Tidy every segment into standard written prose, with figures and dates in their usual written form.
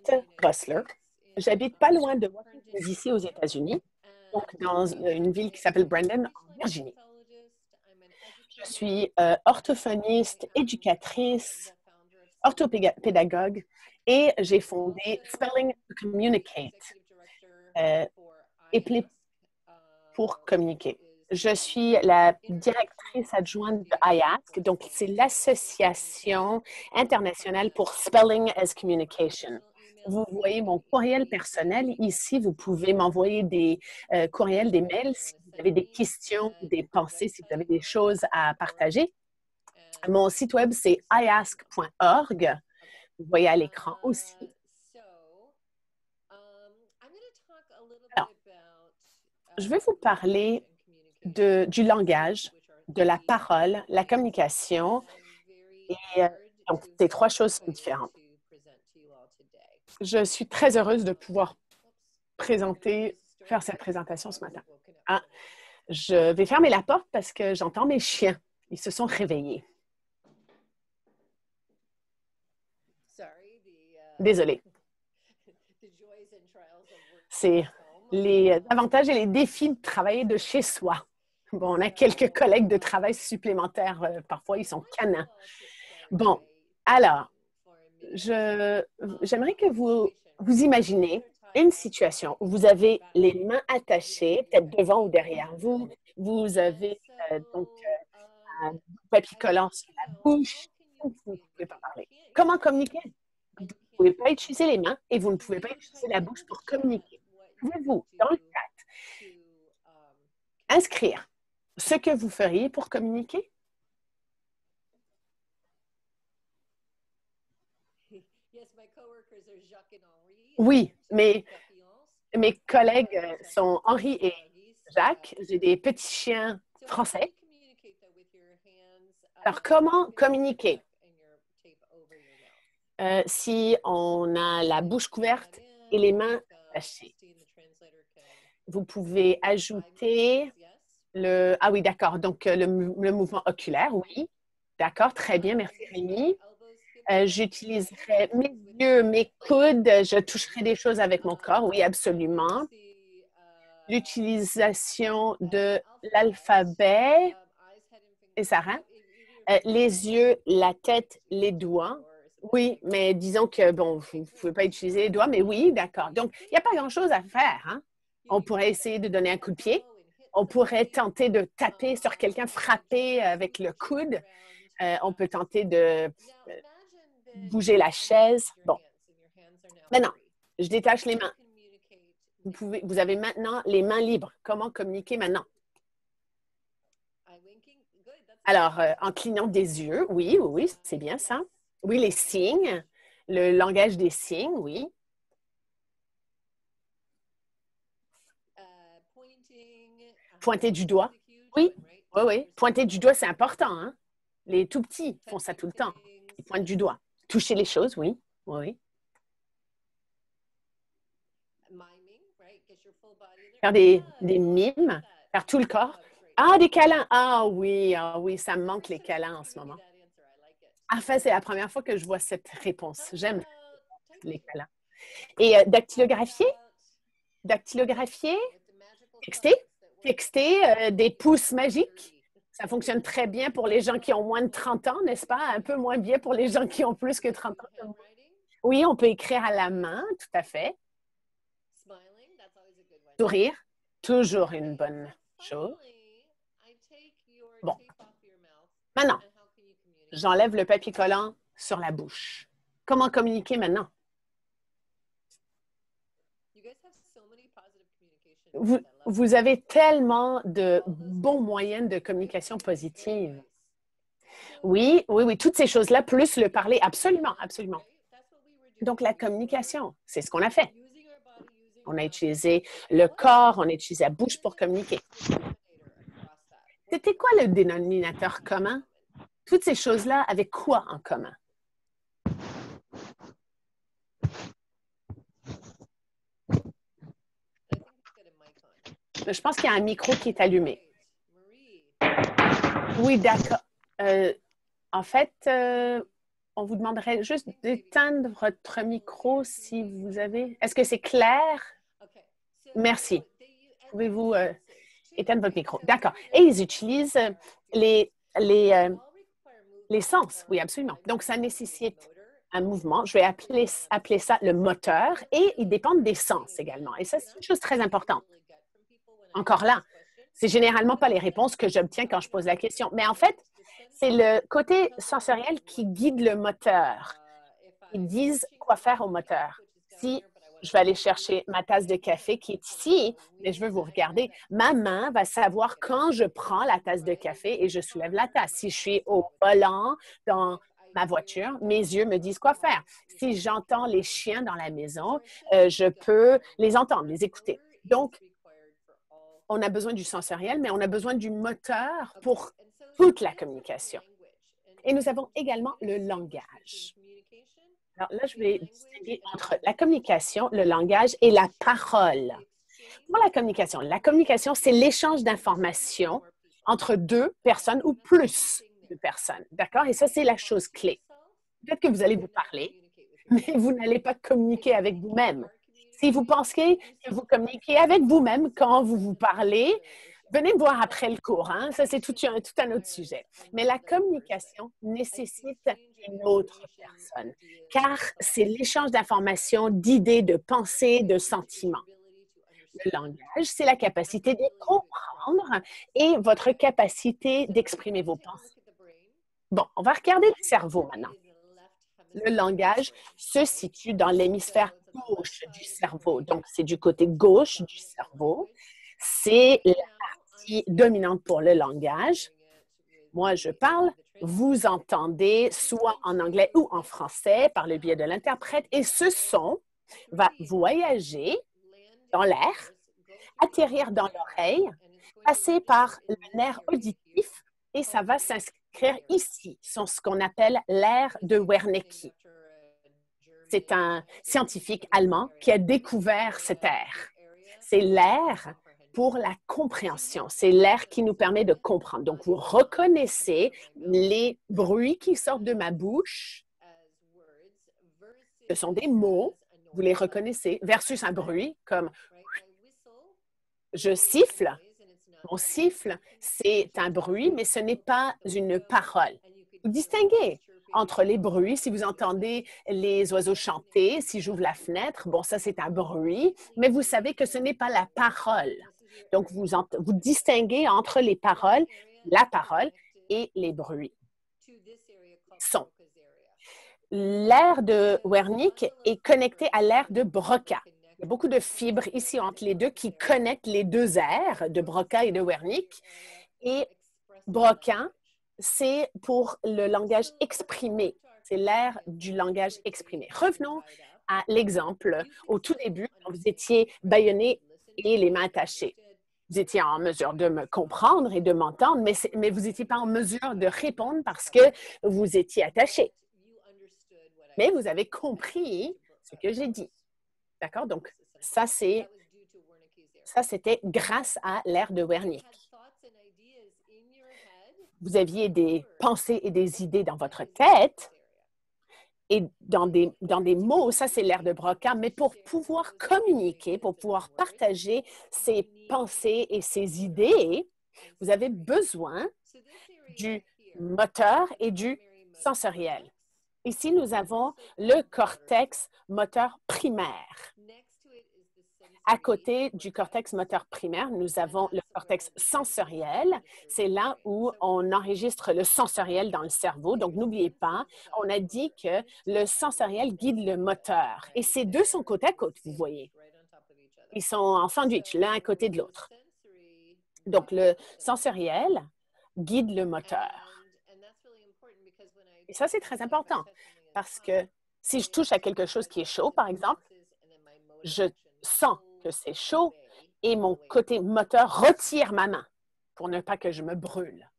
Edith Rossler. J'habite pas loin de Washington, D.C. aux États-Unis, donc dans une ville qui s'appelle Brandon, en Virginie. Je suis orthophoniste, éducatrice, orthopédagogue et j'ai fondé Spelling Communicate, éplé pour communiquer. Je suis la directrice adjointe de IASC, donc c'est l'Association internationale pour Spelling as Communication. Vous voyez mon courriel personnel ici. Vous pouvez m'envoyer des courriels, des mails si vous avez des questions, des pensées, si vous avez des choses à partager. Mon site web, c'est iask.org. Vous voyez à l'écran aussi. Alors, je vais vous parler du langage, de la parole, la communication. Et donc, ces trois choses sont différentes. Je suis très heureuse de pouvoir faire cette présentation ce matin. Ah, je vais fermer la porte parce que j'entends mes chiens. Ils se sont réveillés. Désolée. C'est les avantages et les défis de travailler de chez soi. Bon, on a quelques collègues de travail supplémentaires. Parfois, ils sont canins. Bon, alors, j'aimerais que vous imaginez une situation où vous avez les mains attachées, peut-être devant ou derrière vous. Vous avez donc un papier collant sur la bouche. Vous ne pouvez pas parler. Comment communiquer? Vous ne pouvez pas utiliser les mains et vous ne pouvez pas utiliser la bouche pour communiquer. Pouvez-vous, dans le chat, inscrire ce que vous feriez pour communiquer? Oui, mais mes collègues sont Henri et Jacques. J'ai des petits chiens français. Alors, comment communiquer? Si on a la bouche couverte et les mains attachées. Vous pouvez ajouter le... Ah oui, d'accord. Donc, le mouvement oculaire, oui. D'accord, très bien. Merci, Rémi. J'utiliserai mes yeux, mes coudes. Je toucherai des choses avec mon corps, oui, absolument. L'utilisation de l'alphabet. Et Sarah? Les yeux, la tête, les doigts. Oui, mais disons que, bon, vous ne pouvez pas utiliser les doigts, mais oui, d'accord. Donc, il n'y a pas grand-chose à faire. Hein? On pourrait essayer de donner un coup de pied. On pourrait tenter de taper sur quelqu'un, frapper avec le coude. On peut tenter de bouger la chaise. Bon. Maintenant, je détache les mains. Vous avez maintenant les mains libres. Comment communiquer maintenant? Alors, en clignant des yeux, oui, oui, c'est bien ça. Oui, les signes, le langage des signes, oui. Pointer du doigt, oui, oui, oui. Pointer du doigt, c'est important. Hein? Les tout petits font ça tout le temps. Ils pointent du doigt. Toucher les choses, oui, oui. Faire des mimes, faire tout le corps. Ah, des câlins. Ah oui, ça me manque les câlins en ce moment. Enfin, c'est la première fois que je vois cette réponse. J'aime les câlins. Et dactylographier? Dactylographier? Texter? Texter, des pouces magiques? Ça fonctionne très bien pour les gens qui ont moins de 30 ans, n'est-ce pas? Un peu moins bien pour les gens qui ont plus que 30 ans. Oui, on peut écrire à la main, tout à fait. Sourire, toujours une bonne chose. Bon. Maintenant, j'enlève le papier collant sur la bouche. Comment communiquer maintenant? Vous avez tellement de bons moyens de communication positive. Oui, oui, oui, toutes ces choses-là, plus le parler, absolument, absolument. Donc, la communication, c'est ce qu'on a fait. On a utilisé le corps, on a utilisé la bouche pour communiquer. C'était quoi le dénominateur commun? Toutes ces choses-là avaient quoi en commun? Je pense qu'il y a un micro qui est allumé. Oui, d'accord. En fait, on vous demanderait juste d'éteindre votre micro si vous avez. Est-ce que c'est clair? Merci. Pouvez-vous éteindre votre micro? D'accord. Et ils utilisent les, les, euh, les sens. Oui, absolument. Donc, ça nécessite un mouvement. Je vais appeler ça le moteur et ils dépendent des sens également. Et ça, c'est une chose très importante. Encore là, c'est généralement pas les réponses que j'obtiens quand je pose la question. Mais en fait, c'est le côté sensoriel qui guide le moteur. Ils disent quoi faire au moteur. Si je vais aller chercher ma tasse de café qui est ici, mais je veux vous regarder, ma main va savoir quand je prends la tasse de café et je soulève la tasse. Si je suis au volant dans ma voiture, mes yeux me disent quoi faire. Si j'entends les chiens dans la maison, je peux les entendre, les écouter. Donc, on a besoin du sensoriel, mais on a besoin du moteur pour toute la communication. Et nous avons également le langage. Alors là, je vais distinguer entre la communication, le langage et la parole. Pour la communication, c'est l'échange d'informations entre deux personnes ou plus de personnes. D'accord? Et ça, c'est la chose clé. Peut-être que vous allez vous parler, mais vous n'allez pas communiquer avec vous-même. Si vous pensez que vous communiquez avec vous-même quand vous vous parlez, venez me voir après le cours. Hein? Ça, c'est tout un autre sujet. Mais la communication nécessite une autre personne, car c'est l'échange d'informations, d'idées, de pensées, de sentiments. Le langage, c'est la capacité de comprendre et votre capacité d'exprimer vos pensées. Bon, on va regarder le cerveau maintenant. Le langage se situe dans l'hémisphère gauche du cerveau. Donc, c'est du côté gauche du cerveau. C'est la partie dominante pour le langage. Moi, je parle, vous entendez soit en anglais ou en français par le biais de l'interprète et ce son va voyager dans l'air, atterrir dans l'oreille, passer par le nerf auditif et ça va s'inscrire ici, sur ce qu'on appelle l'aire de Wernicke. C'est un scientifique allemand qui a découvert cette aire. C'est l'aire pour la compréhension. C'est l'air qui nous permet de comprendre. Donc, vous reconnaissez les bruits qui sortent de ma bouche. Ce sont des mots, vous les reconnaissez, versus un bruit comme je siffle. Mon siffle, c'est un bruit, mais ce n'est pas une parole. Vous distinguez entre les bruits. Si vous entendez les oiseaux chanter, si j'ouvre la fenêtre, bon, ça, c'est un bruit, mais vous savez que ce n'est pas la parole. Donc, vous distinguez entre les paroles, la parole et les bruits. Son. L'aire de Wernicke est connectée à l'aire de Broca. Il y a beaucoup de fibres ici entre les deux qui connectent les deux aires de Broca et de Wernicke. Et Broca, c'est pour le langage exprimé. C'est l'aire du langage exprimé. Revenons à l'exemple. Au tout début, quand vous étiez bâillonné et les mains attachées. Vous étiez en mesure de me comprendre et de m'entendre, mais vous n'étiez pas en mesure de répondre parce que vous étiez attaché. Mais vous avez compris ce que j'ai dit. D'accord? Donc, ça, c'était grâce à l'aire de Wernicke. Vous aviez des pensées et des idées dans votre tête et dans des mots, ça, c'est l'aire de Broca, mais pour pouvoir communiquer, pour pouvoir partager ces pensées et ces idées, vous avez besoin du moteur et du sensoriel. Ici, nous avons le cortex moteur primaire. À côté du cortex moteur primaire, nous avons le cortex sensoriel. C'est là où on enregistre le sensoriel dans le cerveau. Donc, n'oubliez pas, on a dit que le sensoriel guide le moteur. Et ces deux sont côte à côte, vous voyez. Ils sont en sandwich, l'un à côté de l'autre. Donc, le sensoriel guide le moteur. Et ça, c'est très important parce que si je touche à quelque chose qui est chaud, par exemple, je sens que c'est chaud et mon côté moteur retire ma main pour ne pas que je me brûle.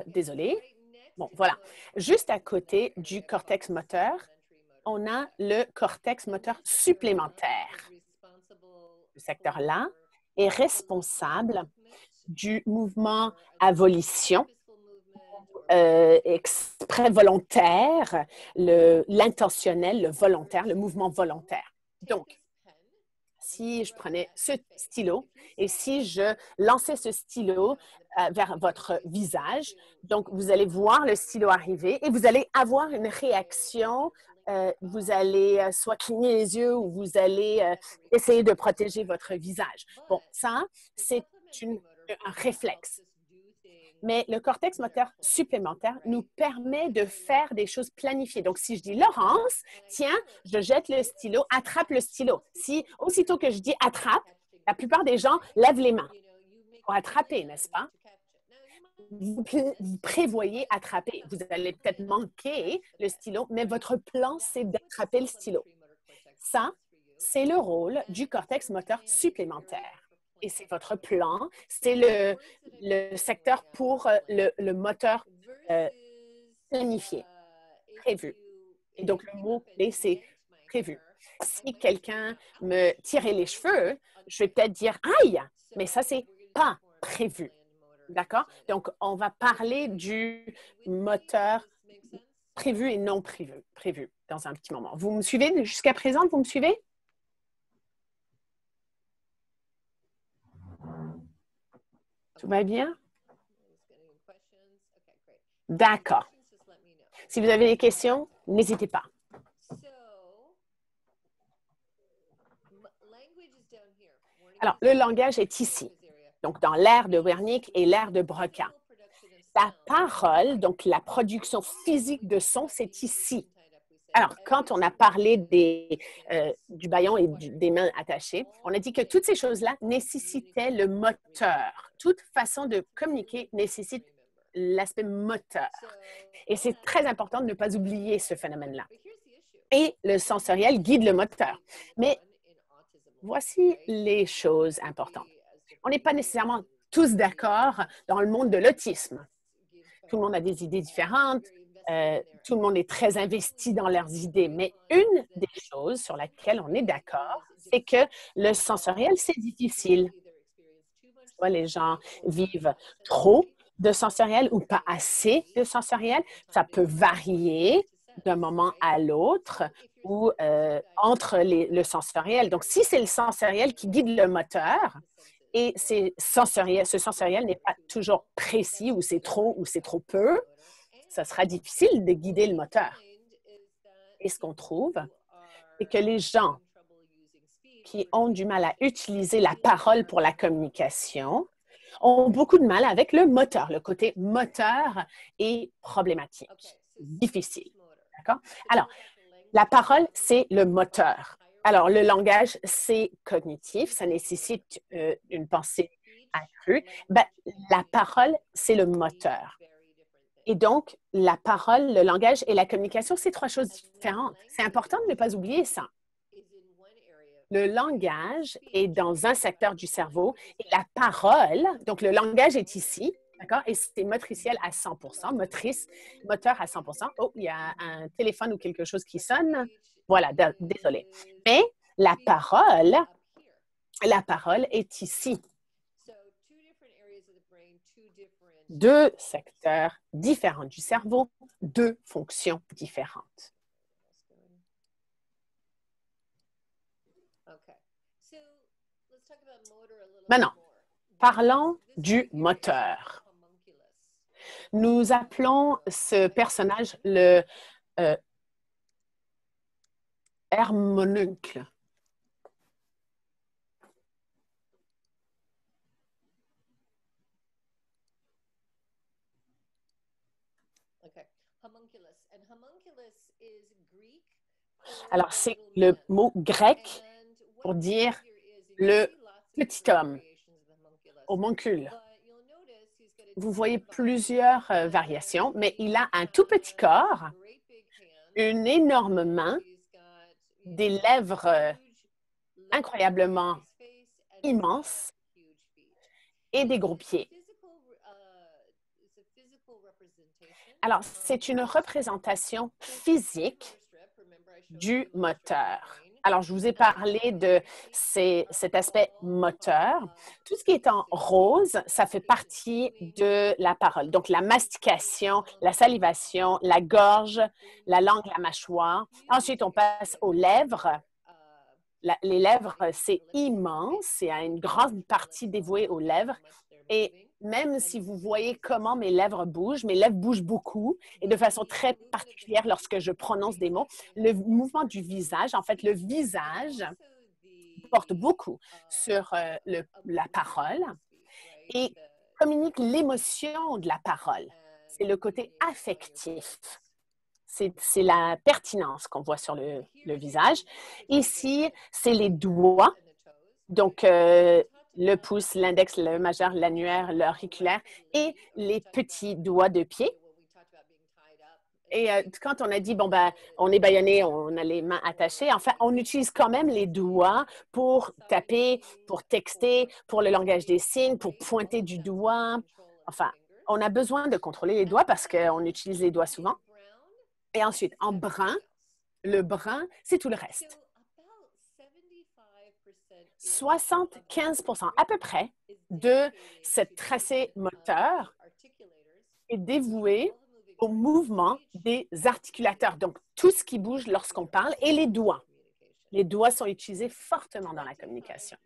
Désolée. Bon, voilà. Juste à côté du cortex moteur, on a le cortex moteur supplémentaire. Ce secteur-là est responsable du mouvement à volition, exprès volontaire, l'intentionnel, le volontaire, le mouvement volontaire. Donc, si je prenais ce stylo et si je lançais ce stylo vers votre visage, donc vous allez voir le stylo arriver et vous allez avoir une réaction. Vous allez soit cligner les yeux ou vous allez essayer de protéger votre visage. Bon, ça, c'est un réflexe. Mais le cortex moteur supplémentaire nous permet de faire des choses planifiées. Donc, si je dis Laurence, tiens, je jette le stylo, attrape le stylo. Si aussitôt que je dis attrape, la plupart des gens lèvent les mains pour attraper, n'est-ce pas? Vous prévoyez attraper. Vous allez peut-être manquer le stylo, mais votre plan, c'est d'attraper le stylo. Ça, c'est le rôle du cortex moteur supplémentaire. Et c'est votre plan, c'est le secteur pour le moteur planifié, prévu. Et donc, le mot-clé, c'est prévu. Si quelqu'un me tirait les cheveux, je vais peut-être dire « aïe », mais ça, c'est pas prévu. D'accord? Donc, on va parler du moteur prévu et non prévu dans un petit moment. Vous me suivez jusqu'à présent? Vous me suivez? Tout va bien? D'accord. Si vous avez des questions, n'hésitez pas. Alors, le langage est ici, donc dans l'aire de Wernicke et l'aire de Broca. La parole, donc la production physique de son, c'est ici. Alors, quand on a parlé du bâillon et des mains attachées, on a dit que toutes ces choses-là nécessitaient le moteur. Toute façon de communiquer nécessite l'aspect moteur. Et c'est très important de ne pas oublier ce phénomène-là. Et le sensoriel guide le moteur. Mais voici les choses importantes. On n'est pas nécessairement tous d'accord dans le monde de l'autisme. Tout le monde a des idées différentes. Tout le monde est très investi dans leurs idées. Mais une des choses sur laquelle on est d'accord, c'est que le sensoriel, c'est difficile. Soit les gens vivent trop de sensoriel ou pas assez de sensoriel. Ça peut varier d'un moment à l'autre ou entre le sensoriel. Donc, si c'est le sensoriel qui guide le moteur, et ce sensoriel n'est pas toujours précis ou c'est trop peu, ça sera difficile de guider le moteur. Et ce qu'on trouve, c'est que les gens qui ont du mal à utiliser la parole pour la communication ont beaucoup de mal avec le moteur. Le côté moteur est problématique, difficile. D'accord? Alors, la parole, c'est le moteur. Alors, le langage, c'est cognitif, ça nécessite une pensée accrue. Ben, la parole, c'est le moteur. Et donc, la parole, le langage et la communication, c'est trois choses différentes. C'est important de ne pas oublier ça. Le langage est dans un secteur du cerveau et la parole, donc le langage est ici, d'accord? Et c'est motriciel à 100%, moteur à 100%. Oh, il y a un téléphone ou quelque chose qui sonne. Voilà, désolé. Mais la parole est ici. Deux secteurs différents du cerveau, deux fonctions différentes. Maintenant, parlons du moteur. Nous appelons ce personnage le hermononcle. Alors, c'est le mot grec pour dire le petit homme, homoncule. Vous voyez plusieurs variations, mais il a un tout petit corps, une énorme main, des lèvres incroyablement immenses et des gros pieds. Alors, c'est une représentation physique du moteur. Alors, je vous ai parlé de cet aspect moteur. Tout ce qui est en rose, ça fait partie de la parole. Donc, la mastication, la salivation, la gorge, la langue, la mâchoire. Ensuite, on passe aux lèvres. Les lèvres, c'est immense. C'est une grande partie dévouée aux lèvres. Et même si vous voyez comment mes lèvres bougent beaucoup et de façon très particulière lorsque je prononce des mots. Le mouvement du visage, en fait, le visage porte beaucoup sur la parole et communique l'émotion de la parole. C'est le côté affectif. C'est la pertinence qu'on voit sur le visage. Ici, c'est les doigts. Donc, le pouce, l'index, le majeur, l'annulaire, l'auriculaire et les petits doigts de pied. Et quand on a dit, bon, ben, on est bâillonné, on a les mains attachées, enfin, on utilise quand même les doigts pour taper, pour texter, pour le langage des signes, pour pointer du doigt. Enfin, on a besoin de contrôler les doigts parce qu'on utilise les doigts souvent. Et ensuite, en brun, le brun, c'est tout le reste. 75% à peu près de cette tracée moteur est dévouée au mouvement des articulateurs. Donc, tout ce qui bouge lorsqu'on parle et les doigts. Les doigts sont utilisés fortement dans la communication.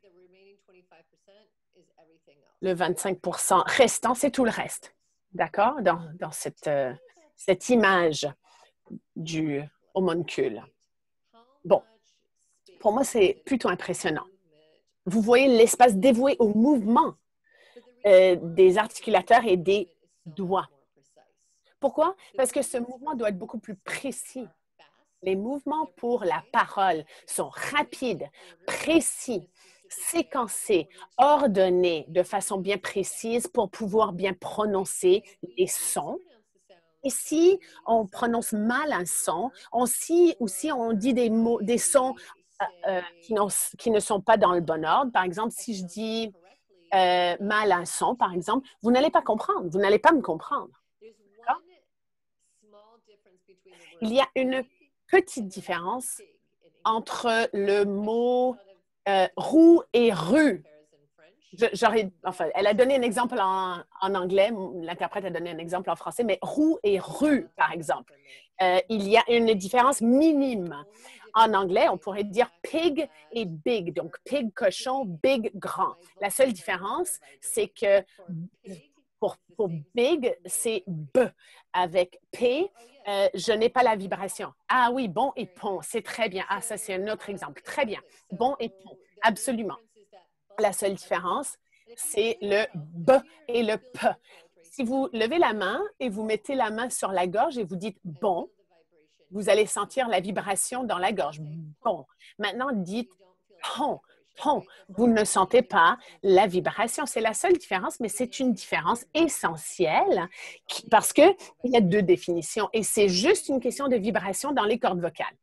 Le 25% restant, c'est tout le reste. D'accord? Dans cette image du homoncule. Bon, pour moi, c'est plutôt impressionnant. Vous voyez l'espace dévoué au mouvement des articulateurs et des doigts. Pourquoi? Parce que ce mouvement doit être beaucoup plus précis. Les mouvements pour la parole sont rapides, précis, séquencés, ordonnés de façon bien précise pour pouvoir bien prononcer les sons. Et si on prononce mal un son, ou si on dit des mots, des sons qui ne sont pas dans le bon ordre, par exemple, si je dis mal un son, par exemple, vous n'allez pas comprendre, vous n'allez pas me comprendre. Il y a une petite différence entre le mot roue et rue. Enfin, elle a donné un exemple en anglais, l'interprète a donné un exemple en français, mais roue et rue, par exemple. Il y a une différence minime. En anglais, on pourrait dire pig et big. Donc, pig, cochon, big, grand. La seule différence, c'est que pour big, c'est B. Avec P, je n'ai pas la vibration. Ah oui, bon et pont, c'est très bien. Ah, ça, c'est un autre exemple. Très bien. Bon et pont, absolument. La seule différence, c'est le B et le P. Si vous levez la main et vous mettez la main sur la gorge et vous dites bon, vous allez sentir la vibration dans la gorge. Bon. Maintenant, dites pont, pont. Vous ne sentez pas la vibration. C'est la seule différence, mais c'est une différence essentielle parce qu'il y a deux définitions et c'est juste une question de vibration dans les cordes vocales.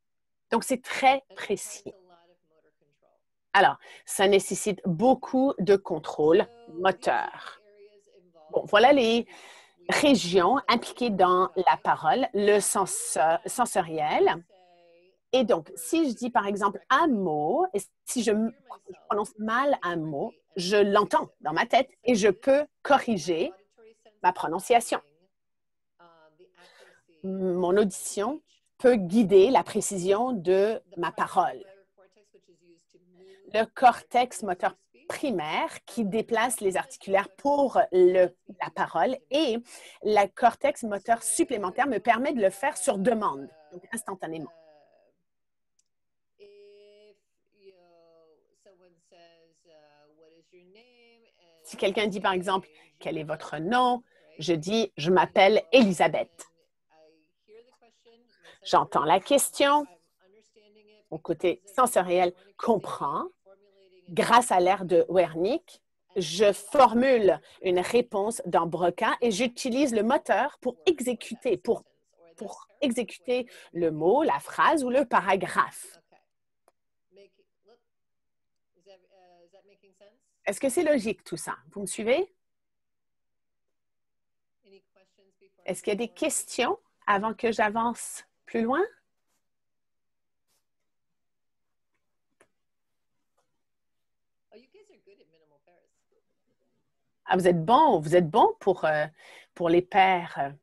Donc, c'est très précis. Alors, ça nécessite beaucoup de contrôle moteur. Bon, voilà les régions impliquées dans la parole, le sensoriel. Et donc, si je dis par exemple un mot, et si je prononce mal un mot, je l'entends dans ma tête et je peux corriger ma prononciation. Mon audition peut guider la précision de ma parole. Le cortex moteur primaire qui déplace les articulaires pour la parole et le cortex moteur supplémentaire me permet de le faire sur demande, donc instantanément. Si quelqu'un dit par exemple, quel est votre nom? Je dis, je m'appelle Elisabeth. J'entends la question. Mon côté sensoriel comprend. Grâce à l'aire de Wernicke, je formule une réponse dans Broca et j'utilise le moteur pour exécuter le mot, la phrase ou le paragraphe. Est-ce que c'est logique tout ça? Vous me suivez? Est-ce qu'il y a des questions avant que j'avance plus loin? Ah, vous êtes bon pour les paires,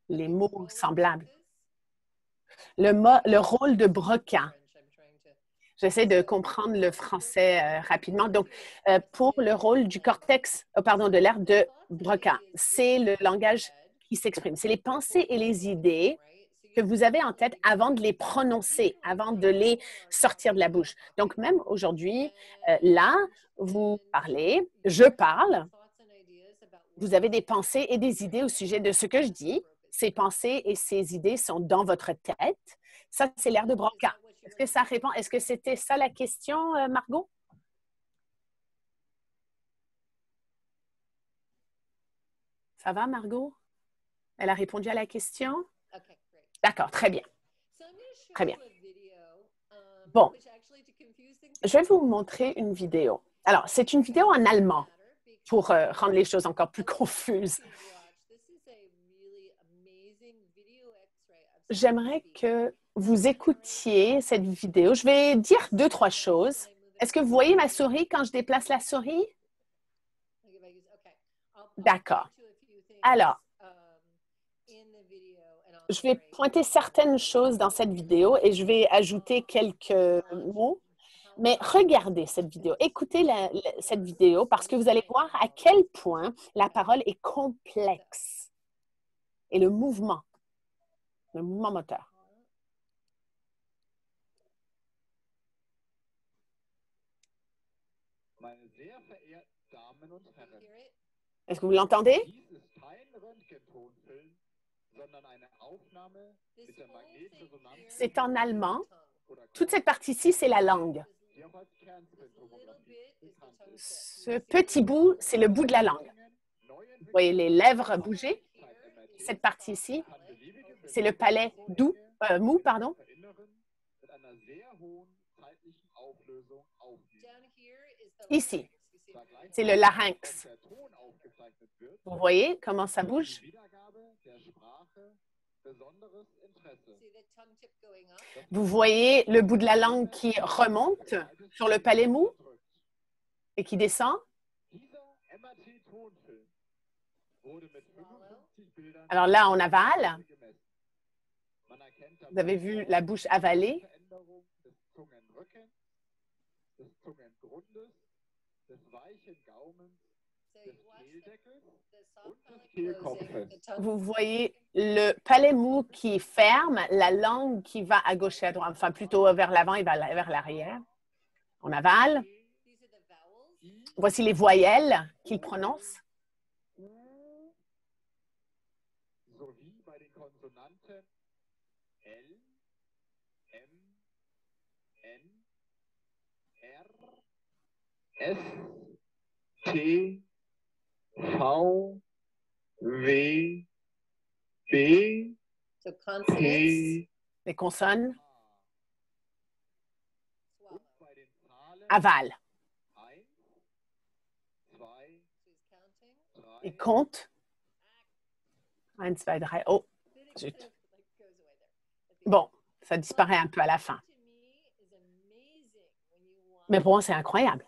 les mots semblables. Le rôle de brocan. J'essaie de comprendre le français rapidement. Donc, pour le rôle du cortex, pardon, de l'aire de Broca, c'est le langage qui s'exprime. C'est les pensées et les idées que vous avez en tête avant de les prononcer, avant de les sortir de la bouche. Donc, même aujourd'hui, là, vous parlez, je parle, vous avez des pensées et des idées au sujet de ce que je dis. Ces pensées et ces idées sont dans votre tête. Ça, c'est l'air de Broca. Est-ce que ça répond? Est-ce que c'était ça la question, Margot? Ça va, Margot? Elle a répondu à la question? D'accord, très bien. Très bien. Bon, je vais vous montrer une vidéo. Alors, c'est une vidéo en allemand pour rendre les choses encore plus confuses. J'aimerais que vous écoutiez cette vidéo. Je vais dire deux, trois choses. Est-ce que vous voyez ma souris quand je déplace la souris? D'accord. Alors, je vais pointer certaines choses dans cette vidéo et je vais ajouter quelques mots. Mais regardez cette vidéo, écoutez cette vidéo parce que vous allez voir à quel point la parole est complexe et le mouvement moteur. Est-ce que vous l'entendez? C'est en allemand. Toute cette partie-ci, c'est la langue. Ce petit bout, c'est le bout de la langue. Vous voyez les lèvres bouger. Cette partie-ci, c'est le palais mou, pardon. Ici, c'est le larynx. Vous voyez comment ça bouge? Vous voyez le bout de la langue qui remonte sur le palais mou et qui descend? Alors là, on avale. Vous avez vu la bouche avalée? Vous voyez le palais mou qui ferme, la langue qui va à gauche et à droite, enfin plutôt vers l'avant et vers l'arrière. On avale. Voici les voyelles qu'il prononce. S, T, V, W, B, T. Les consonnes. Aval. Il compte. 1, 2, 3. Oh, zut. Bon, ça disparaît un peu à la fin. Mais pour moi, c'est incroyable.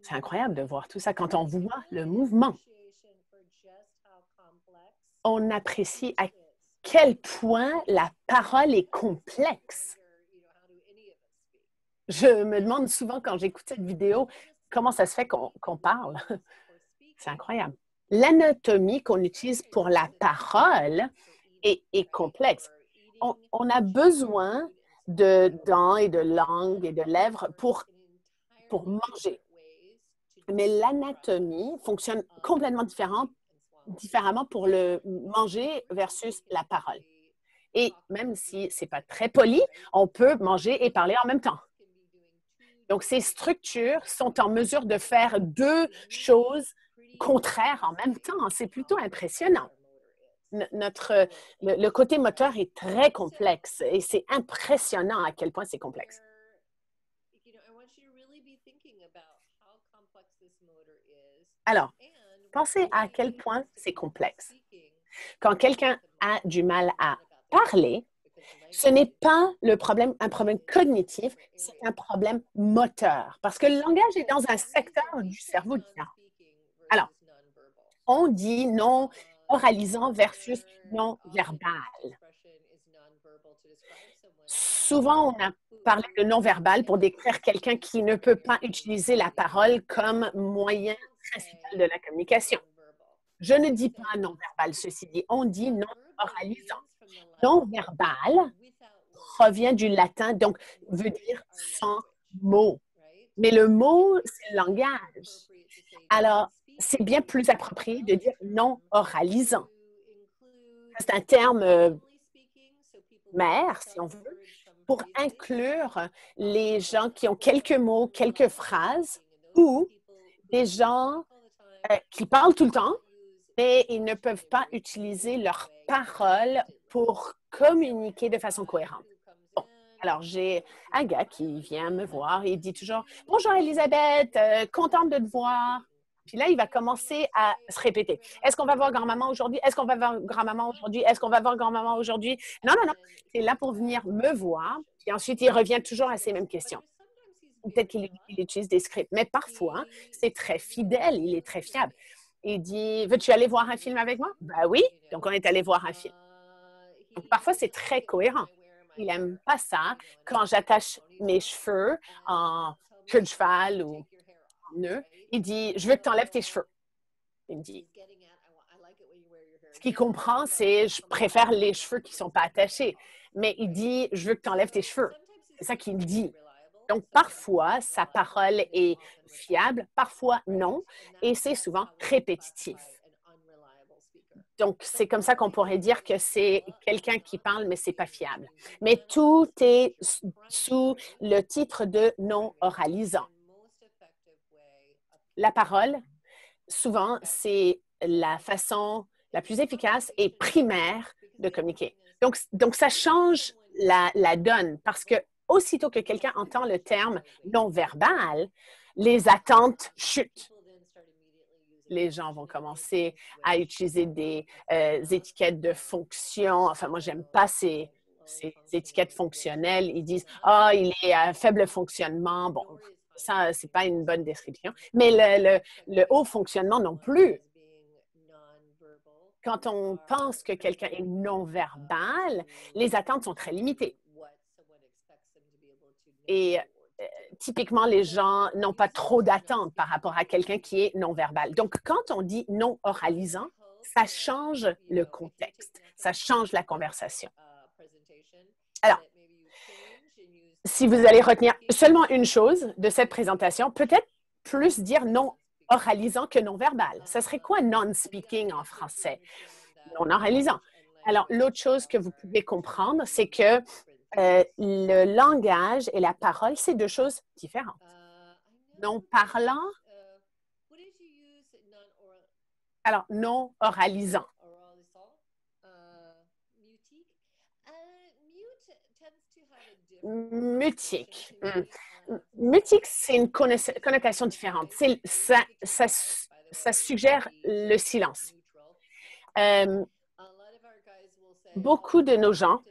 C'est incroyable de voir tout ça. Quand on voit le mouvement, on apprécie à quel point la parole est complexe. Je me demande souvent quand j'écoute cette vidéo, comment ça se fait qu'on parle. C'est incroyable. L'anatomie qu'on utilise pour la parole est complexe. On a besoin de dents et de langue et de lèvres pour manger. Mais l'anatomie fonctionne complètement différemment pour le manger versus la parole. Et même si ce n'est pas très poli, on peut manger et parler en même temps. Donc, ces structures sont en mesure de faire deux choses contraires en même temps. C'est plutôt impressionnant. Le côté moteur est très complexe et c'est impressionnant à quel point c'est complexe. Alors, pensez à quel point c'est complexe. Quand quelqu'un a du mal à parler, ce n'est pas un problème cognitif, c'est un problème moteur, parce que le langage est dans un secteur du cerveau différent. Alors, on dit non oralisant versus non verbal. Souvent, on a parlé de non-verbal pour décrire quelqu'un qui ne peut pas utiliser la parole comme moyen principal de la communication. Je ne dis pas non-verbal, ceci dit, on dit non-oralisant. Non-verbal provient du latin, donc veut dire sans mots. Mais le mot, c'est le langage. Alors, c'est bien plus approprié de dire non-oralisant. C'est un terme mère, si on veut, pour inclure les gens qui ont quelques mots, quelques phrases, ou des gens qui parlent tout le temps, mais ils ne peuvent pas utiliser leurs paroles pour communiquer de façon cohérente. Bon, alors j'ai un gars qui vient me voir, il dit toujours « Bonjour Elisabeth, contente de te voir ». Puis là, il va commencer à se répéter. Est-ce qu'on va voir grand-maman aujourd'hui? Est-ce qu'on va voir grand-maman aujourd'hui? Est-ce qu'on va voir grand-maman aujourd'hui? Non, non, non. C'est là pour venir me voir. Puis ensuite, il revient toujours à ces mêmes questions. Peut-être qu'il utilise des scripts, mais parfois, c'est très fidèle, il est très fiable. Il dit, veux-tu aller voir un film avec moi? Ben oui, donc on est allé voir un film. Donc parfois, c'est très cohérent. Il n'aime pas ça quand j'attache mes cheveux en queue de cheval ou en nœud. Il dit, je veux que tu enlèves tes cheveux. Il me dit, ce qu'il comprend, c'est, je préfère les cheveux qui ne sont pas attachés. Mais il dit, je veux que tu enlèves tes cheveux. C'est ça qu'il dit. Donc, parfois, sa parole est fiable, parfois non, et c'est souvent répétitif. Donc, c'est comme ça qu'on pourrait dire que c'est quelqu'un qui parle, mais ce n'est pas fiable. Mais tout est sous le titre de non oralisant. La parole, souvent, c'est la façon la plus efficace et primaire de communiquer. Donc ça change la donne parce que aussitôt que quelqu'un entend le terme non-verbal, les attentes chutent. Les gens vont commencer à utiliser des étiquettes de fonction. Enfin, moi, j'aime pas ces étiquettes fonctionnelles. Ils disent « Ah, oh, il est à faible fonctionnement. » Bon, ça, c'est pas une bonne description. Mais le haut fonctionnement non plus. Quand on pense que quelqu'un est non-verbal, les attentes sont très limitées. Et typiquement, les gens n'ont pas trop d'attentes par rapport à quelqu'un qui est non-verbal. Donc, quand on dit non-oralisant, ça change le contexte, ça change la conversation. Alors, si vous allez retenir seulement une chose de cette présentation, peut-être plus dire non-oralisant que non-verbal. Ça serait quoi non-speaking en français? Non-oralisant. Alors, l'autre chose que vous pouvez comprendre, c'est que le langage et la parole, c'est deux choses différentes. Non-parlant, alors non-oralisant. Mutique. Mutique, c'est une connotation différente. Ça suggère le silence. Beaucoup de nos gens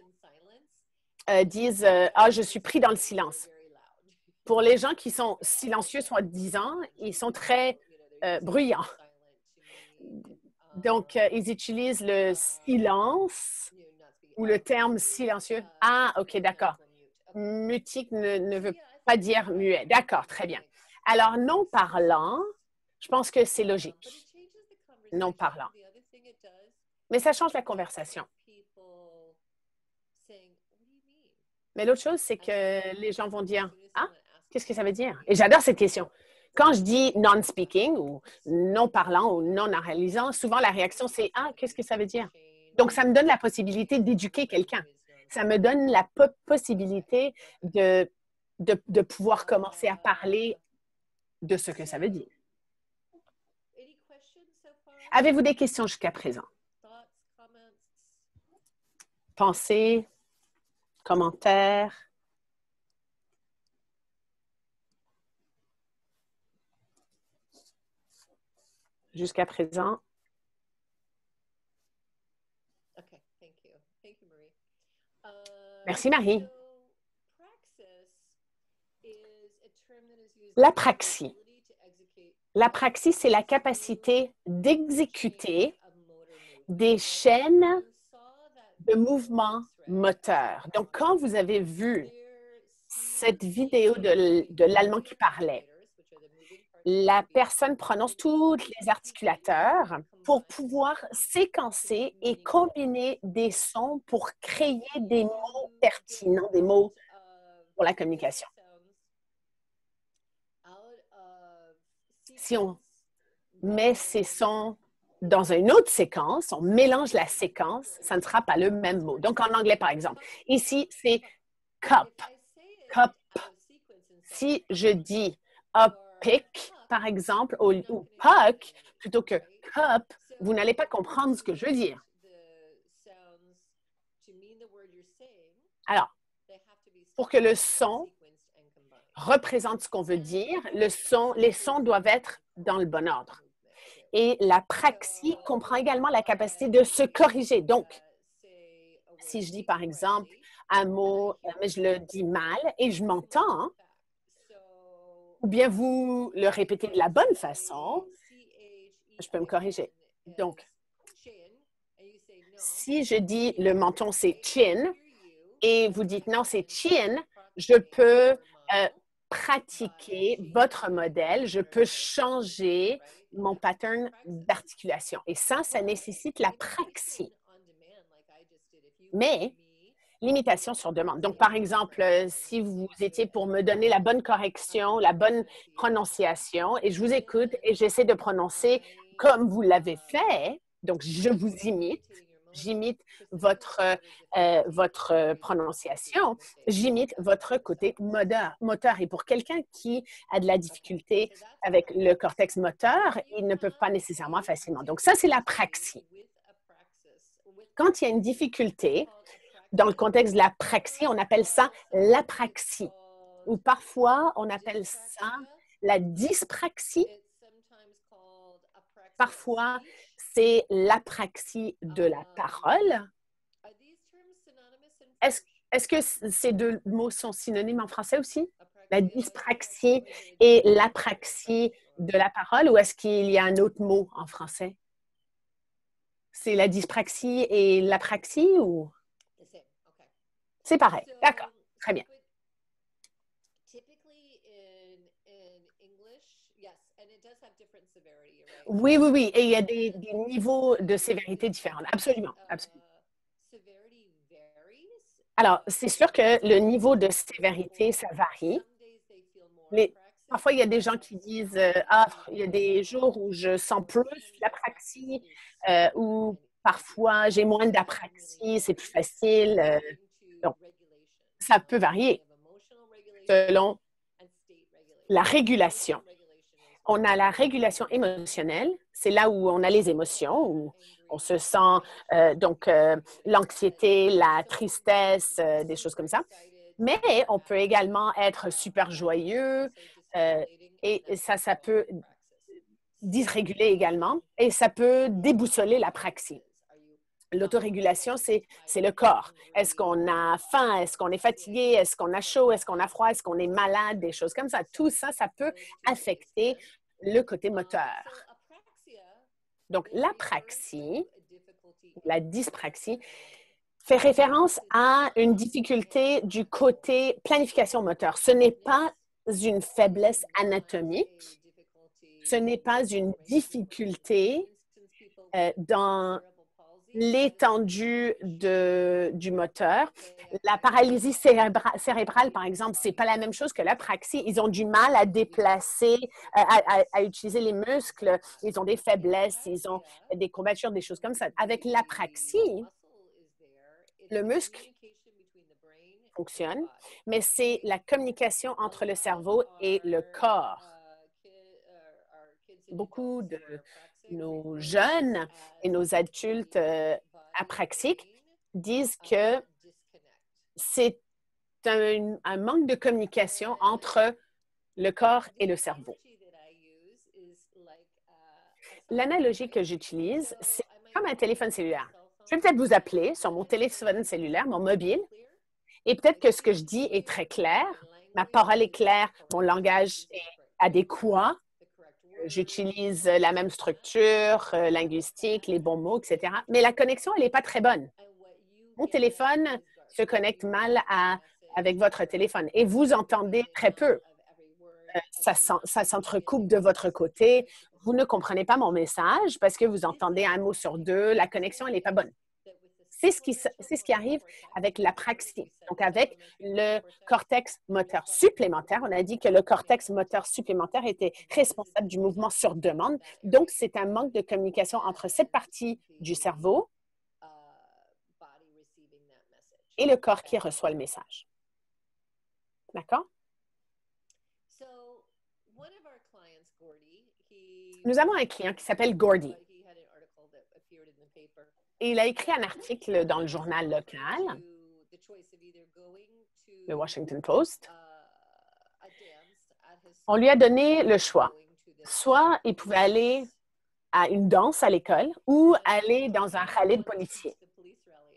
disent « Ah, je suis pris dans le silence ». Pour les gens qui sont silencieux, soi-disant, ils sont très bruyants. Donc, ils utilisent le silence ou le terme silencieux. Ah, OK, d'accord. Mutique ne veut pas dire muet. D'accord, très bien. Alors, non-parlant, je pense que c'est logique. Non-parlant. Mais ça change la conversation. Mais l'autre chose, c'est que les gens vont dire « Ah, qu'est-ce que ça veut dire? » Et j'adore cette question. Quand je dis non-speaking ou non-parlant ou non-oralisant, souvent la réaction, c'est « Ah, qu'est-ce que ça veut dire? » Donc, ça me donne la possibilité d'éduquer quelqu'un. Ça me donne la possibilité de pouvoir commencer à parler de ce que ça veut dire. Avez-vous des questions jusqu'à présent? Pensées, commentaires? Jusqu'à présent? Merci, Marie. L'apraxie. La praxis, c'est la capacité d'exécuter des chaînes de mouvements moteurs. Donc, quand vous avez vu cette vidéo de l'Allemand qui parlait, la personne prononce tous les articulateurs pour pouvoir séquencer et combiner des sons pour créer des mots pertinents, des mots pour la communication. Si on met ces sons dans une autre séquence, on mélange la séquence, ça ne sera pas le même mot. Donc, en anglais, par exemple, ici, c'est cup. Cup. Si je dis a pick, par exemple, ou puck, plutôt que cup, vous n'allez pas comprendre ce que je veux dire. Alors, pour que le son représente ce qu'on veut dire, les sons doivent être dans le bon ordre. Et la praxis comprend également la capacité de se corriger. Donc, si je dis par exemple un mot, mais je le dis mal et je m'entends, ou bien vous le répétez de la bonne façon, je peux me corriger. Donc, si je dis le menton, c'est chin, et vous dites non, c'est chin, je peux pratiquer votre modèle, je peux changer mon pattern d'articulation. Et ça nécessite la praxis. Mais l'imitation sur demande. Donc, par exemple, si vous étiez pour me donner la bonne correction, la bonne prononciation, et je vous écoute et j'essaie de prononcer comme vous l'avez fait, donc je vous imite, j'imite votre prononciation, j'imite votre côté moteur. Et pour quelqu'un qui a de la difficulté avec le cortex moteur, ils ne peuvent pas nécessairement facilement. Donc, ça, c'est la praxis. Quand il y a une difficulté, dans le contexte de la praxis, on appelle ça l'apraxie. Ou parfois, on appelle ça la dyspraxie. Parfois, c'est l'apraxie de la parole. Est-ce que ces deux mots sont synonymes en français aussi? La dyspraxie et l'apraxie de la parole, ou est-ce qu'il y a un autre mot en français? C'est la dyspraxie et l'apraxie ou? C'est pareil. D'accord. Très bien. Oui, oui, oui. Et il y a des niveaux de sévérité différents. Absolument. Absolument. Alors, c'est sûr que le niveau de sévérité, ça varie. Parfois, il y a des gens qui disent ah, il y a des jours où je sens plus l'apraxie ou parfois j'ai moins d'apraxie, c'est plus facile. Donc, ça peut varier selon la régulation. On a la régulation émotionnelle, c'est là où on a les émotions, où on se sent l'anxiété, la tristesse, des choses comme ça. Mais on peut également être super joyeux et ça peut dysréguler également et ça peut déboussoler la praxis. L'autorégulation, c'est le corps. Est-ce qu'on a faim? Est-ce qu'on est fatigué? Est-ce qu'on a chaud? Est-ce qu'on a froid? Est-ce qu'on est malade? Des choses comme ça. Tout ça, ça peut affecter le côté moteur. Donc, l'apraxie, la dyspraxie, fait référence à une difficulté du côté planification moteur. Ce n'est pas une faiblesse anatomique. Ce n'est pas une difficulté dans l'étendue du moteur. La paralysie cérébrale, par exemple, ce n'est pas la même chose que l'apraxie. Ils ont du mal à déplacer, à utiliser les muscles. Ils ont des faiblesses, ils ont des courbatures, des choses comme ça. Avec l'apraxie, le muscle fonctionne, mais c'est la communication entre le cerveau et le corps. Beaucoup de nos jeunes et nos adultes apraxiques disent que c'est un manque de communication entre le corps et le cerveau. L'analogie que j'utilise, c'est comme un téléphone cellulaire. Je vais peut-être vous appeler sur mon téléphone cellulaire, mon mobile, et peut-être que ce que je dis est très clair, ma parole est claire, mon langage est adéquat, j'utilise la même structure linguistique, les bons mots, etc. Mais la connexion, elle n'est pas très bonne. Mon téléphone se connecte mal avec votre téléphone et vous entendez très peu. Ça s'entrecoupe de votre côté. Vous ne comprenez pas mon message parce que vous entendez un mot sur deux. La connexion, elle n'est pas bonne. C'est ce qui arrive avec l'apraxie. Donc, avec le cortex moteur supplémentaire, on a dit que le cortex moteur supplémentaire était responsable du mouvement sur demande. Donc, c'est un manque de communication entre cette partie du cerveau et le corps qui reçoit le message. D'accord? Nous avons un client qui s'appelle Gordy. Et il a écrit un article dans le journal local, le Washington Post. On lui a donné le choix. Soit il pouvait aller à une danse à l'école ou aller dans un rallye de policiers.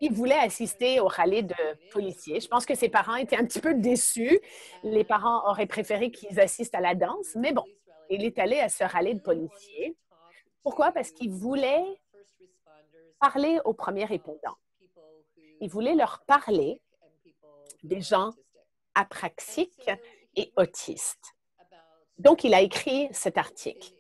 Il voulait assister au rallye de policiers. Je pense que ses parents étaient un petit peu déçus. Les parents auraient préféré qu'ils assistent à la danse, mais bon, il est allé à ce rallye de policiers. Pourquoi? Parce qu'il voulait parler aux premiers répondants. Il voulait leur parler des gens apraxiques et autistes. Donc, il a écrit cet article.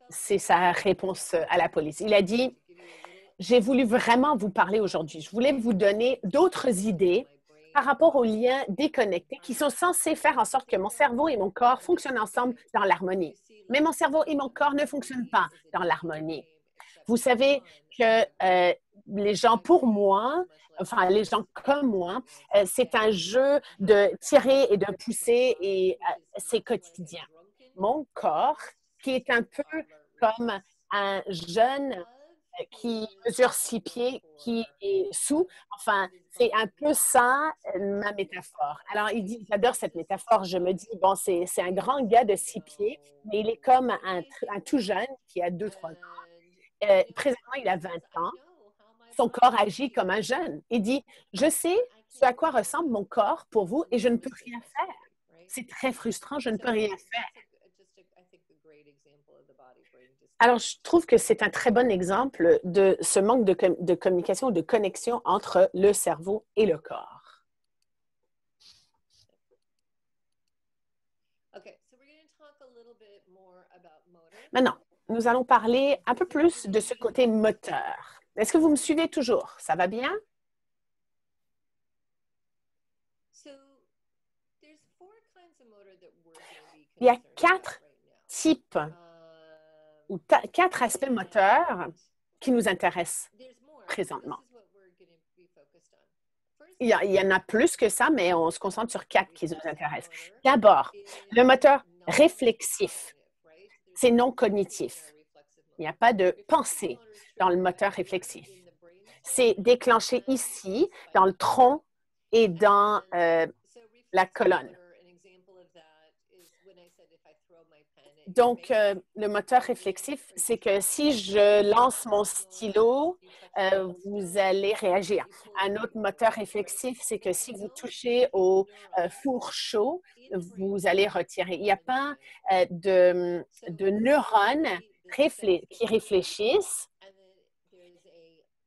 C'est sa réponse à la police. Il a dit, « J'ai voulu vraiment vous parler aujourd'hui. Je voulais vous donner d'autres idées par rapport aux liens déconnectés qui sont censés faire en sorte que mon cerveau et mon corps fonctionnent ensemble dans l'harmonie. Mais mon cerveau et mon corps ne fonctionnent pas dans l'harmonie. Vous savez que les gens pour moi, enfin les gens comme moi, c'est un jeu de tirer et de pousser et c'est quotidien. Mon corps, qui est un peu comme un jeune qui mesure 6 pieds, qui est sous. Enfin, c'est un peu ça, ma métaphore. Alors, il dit, j'adore cette métaphore. Je me dis, bon, c'est un grand gars de 6 pieds, mais il est comme un tout jeune qui a 2-3 ans. Présentement, il a 20 ans. Son corps agit comme un jeune. Il dit, je sais ce à quoi ressemble mon corps pour vous et je ne peux rien faire. C'est très frustrant, je ne peux rien faire. Alors, je trouve que c'est un très bon exemple de ce manque de communication, de connexion entre le cerveau et le corps. Maintenant, nous allons parler un peu plus de ce côté moteur. Est-ce que vous me suivez toujours? Ça va bien? Il y a 4 types ou 4 aspects moteurs qui nous intéressent présentement. Il y en a plus que ça, mais on se concentre sur 4 qui nous intéressent. D'abord, le moteur réflexif, c'est non cognitif. Il n'y a pas de pensée dans le moteur réflexif. C'est déclenché ici, dans le tronc et dans la colonne. Donc, le moteur réflexif, c'est que si je lance mon stylo, vous allez réagir. Un autre moteur réflexif, c'est que si vous touchez au four chaud, vous allez retirer. Il n'y a pas de neurones qui réfléchissent.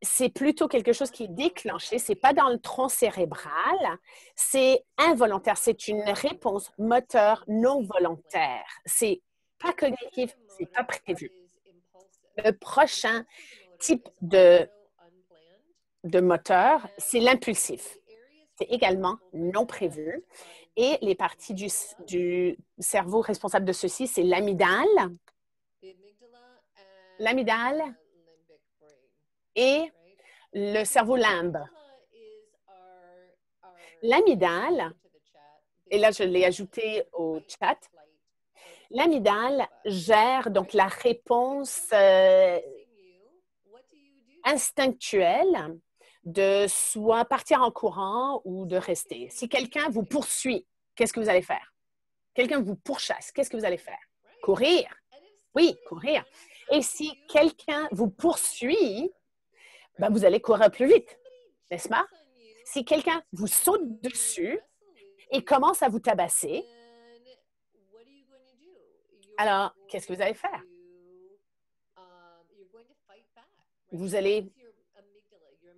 C'est plutôt quelque chose qui est déclenché. Ce n'est pas dans le tronc cérébral. C'est involontaire. C'est une réponse moteur non volontaire. C'est pas cognitif, c'est pas prévu. Le prochain type de moteur, c'est l'impulsif. C'est également non prévu. Et les parties du cerveau responsables de ceci, c'est l'amygdale et le cerveau limbe. L'amygdale, et là je l'ai ajouté au chat, l'amygdale gère donc la réponse instinctuelle de soit partir en courant ou de rester. Si quelqu'un vous poursuit, qu'est-ce que vous allez faire? Quelqu'un vous pourchasse, qu'est-ce que vous allez faire? Courir. Oui, courir. Et si quelqu'un vous poursuit, ben vous allez courir plus vite, n'est-ce pas? Si quelqu'un vous saute dessus et commence à vous tabasser, Alors, qu'est-ce que vous allez faire? Vous allez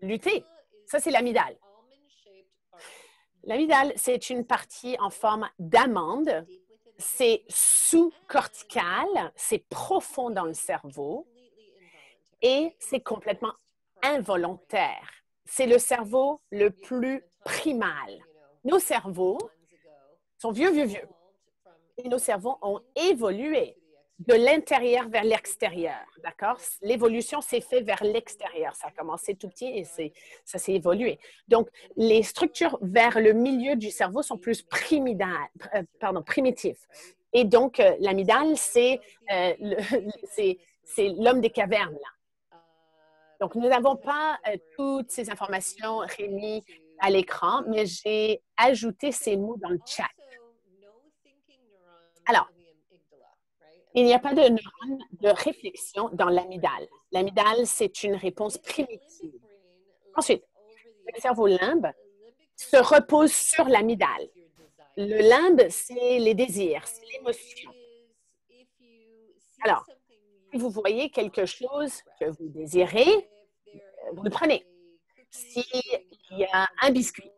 lutter. Ça, c'est l'amygdale. L'amygdale, c'est une partie en forme d'amande. C'est sous-cortical, c'est profond dans le cerveau et c'est complètement involontaire. C'est le cerveau le plus primal. Nos cerveaux sont vieux. Et nos cerveaux ont évolué de l'intérieur vers l'extérieur, d'accord? L'évolution s'est faite vers l'extérieur. Ça a commencé tout petit et ça s'est évolué. Donc, les structures vers le milieu du cerveau sont plus primitives. Et donc, l'amygdale, c'est l'homme des cavernes, là. Donc, nous n'avons pas toutes ces informations, Rémi, à l'écran, mais j'ai ajouté ces mots dans le chat. Alors, il n'y a pas de neurones de réflexion dans l'amygdale. L'amygdale, c'est une réponse primitive. Ensuite, le cerveau limbe se repose sur l'amygdale. Le limbe, c'est les désirs, c'est l'émotion. Alors, si vous voyez quelque chose que vous désirez, vous le prenez. S'il y a un biscuit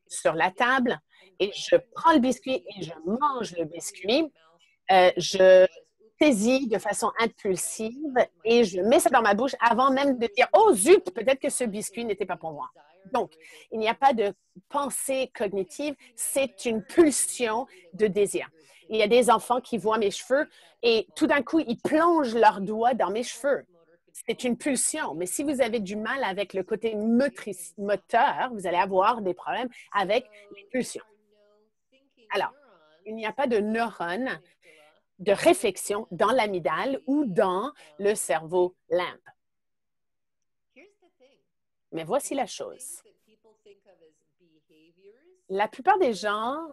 sur la table et je prends le biscuit et je mange le biscuit, je saisis de façon impulsive et je mets ça dans ma bouche avant même de dire « Oh zut, peut-être que ce biscuit n'était pas pour moi ». Donc, il n'y a pas de pensée cognitive, c'est une pulsion de désir. Il y a des enfants qui voient mes cheveux et tout d'un coup, ils plongent leurs doigts dans mes cheveux. C'est une pulsion, mais si vous avez du mal avec le côté moteur, vous allez avoir des problèmes avec les pulsions. Alors, il n'y a pas de neurones de réflexion dans l'amygdale ou dans le cerveau limbe. Mais voici la chose. La plupart des gens,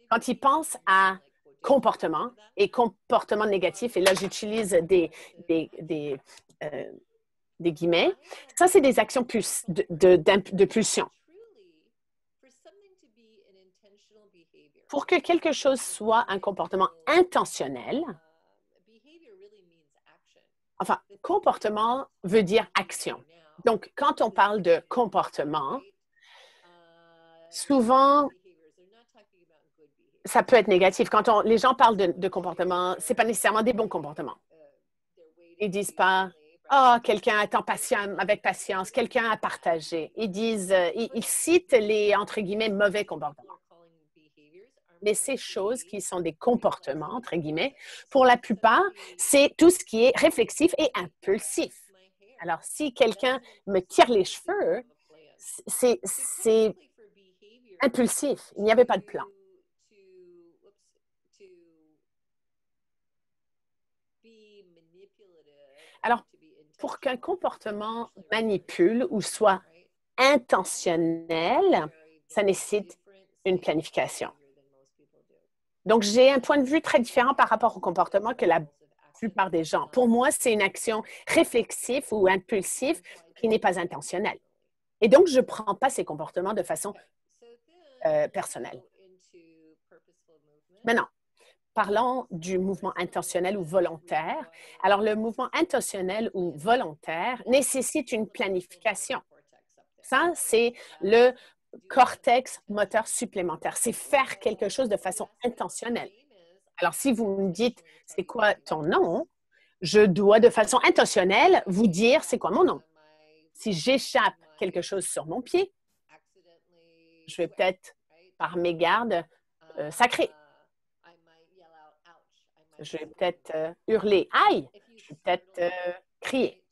quand ils pensent à comportement et comportement négatif, et là j'utilise des guillemets, ça c'est des actions de pulsion. Pour que quelque chose soit un comportement intentionnel, enfin, comportement veut dire action. Donc, quand on parle de comportement, souvent, ça peut être négatif. Quand les gens parlent de comportement, ce n'est pas nécessairement des bons comportements. Ils ne disent pas « Ah, quelqu'un attend avec patience, quelqu'un a partagé ». Ils citent les, entre guillemets, mauvais comportements. Mais ces choses qui sont des comportements, entre guillemets, pour la plupart, c'est tout ce qui est réflexif et impulsif. Alors, si quelqu'un me tire les cheveux, c'est impulsif. Il n'y avait pas de plan. Alors, pour qu'un comportement manipule ou soit intentionnel, ça nécessite une planification. Donc, j'ai un point de vue très différent par rapport au comportement que la plupart des gens. Pour moi, c'est une action réflexive ou impulsive qui n'est pas intentionnelle. Et donc, je ne prends pas ces comportements de façon personnelle. Maintenant, parlons du mouvement intentionnel ou volontaire. Alors, le mouvement intentionnel ou volontaire nécessite une planification. Ça, c'est le cortex moteur supplémentaire. C'est faire quelque chose de façon intentionnelle. Alors, si vous me dites, c'est quoi ton nom? Je dois de façon intentionnelle vous dire, c'est quoi mon nom? Si j'échappe quelque chose sur mon pied, je vais peut-être, par mégarde, sacrer. Je vais peut-être hurler « Aïe! » Je vais peut-être crier.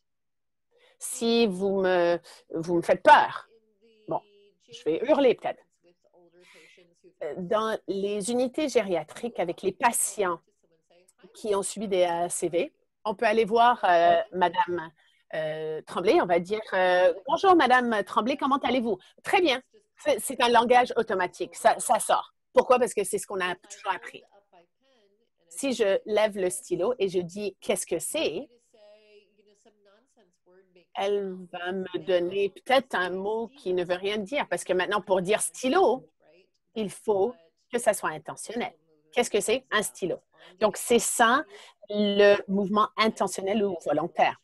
Si vous me faites peur, bon, je vais hurler peut-être. Dans les unités gériatriques avec les patients qui ont subi des ACV, on peut aller voir Madame Tremblay. On va dire « Bonjour Madame Tremblay, comment allez-vous? » Très bien. C'est un langage automatique. Ça sort. Pourquoi? Parce que c'est ce qu'on a toujours appris. Si je lève le stylo et je dis « Qu'est-ce que c'est? » Elle va me donner peut-être un mot qui ne veut rien dire. Parce que maintenant, pour dire stylo, il faut que ça soit intentionnel. Qu'est-ce que c'est? Un stylo. Donc, c'est ça, le mouvement intentionnel ou volontaire.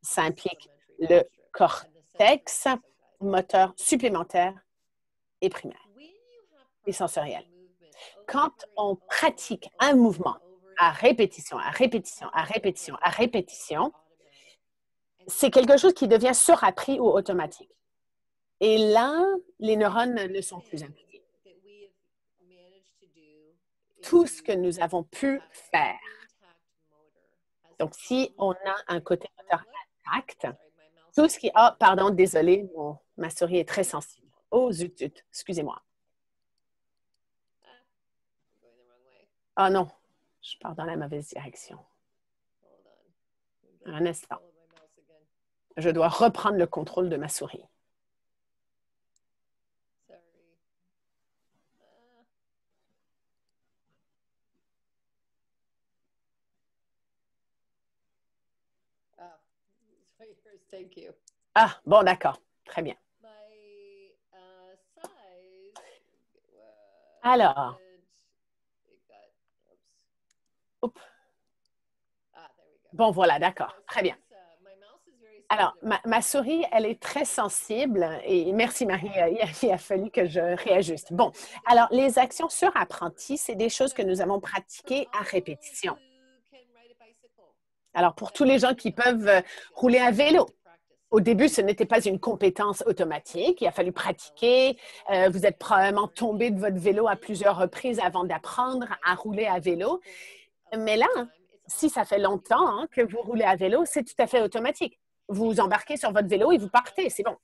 Ça implique le cortex moteur supplémentaire et primaire et sensoriel. Quand on pratique un mouvement à répétition, à répétition, à répétition, à répétition, c'est quelque chose qui devient surappris ou automatique. Et là, les neurones ne sont plus impliqués. Tout ce que nous avons pu faire. Donc, si on a un côté moteur intact, tout ce qui... Ah, oh, pardon, désolé, ma souris est très sensible. Oh, zut, zut, excusez-moi. Ah non, je pars dans la mauvaise direction. Un instant. Je dois reprendre le contrôle de ma souris. Ah, bon, d'accord. Très bien. Alors. Oups. Bon, voilà, d'accord. Très bien. Alors, ma souris, elle est très sensible et merci Marie, il a fallu que je réajuste. Bon, alors les actions sur-apprenties, c'est des choses que nous avons pratiquées à répétition. Alors, pour tous les gens qui peuvent rouler à vélo, au début, ce n'était pas une compétence automatique. Il a fallu pratiquer. Vous êtes probablement tombé de votre vélo à plusieurs reprises avant d'apprendre à rouler à vélo. Mais là, si ça fait longtemps que vous roulez à vélo, c'est tout à fait automatique. Vous embarquez sur votre vélo et vous partez, c'est bon.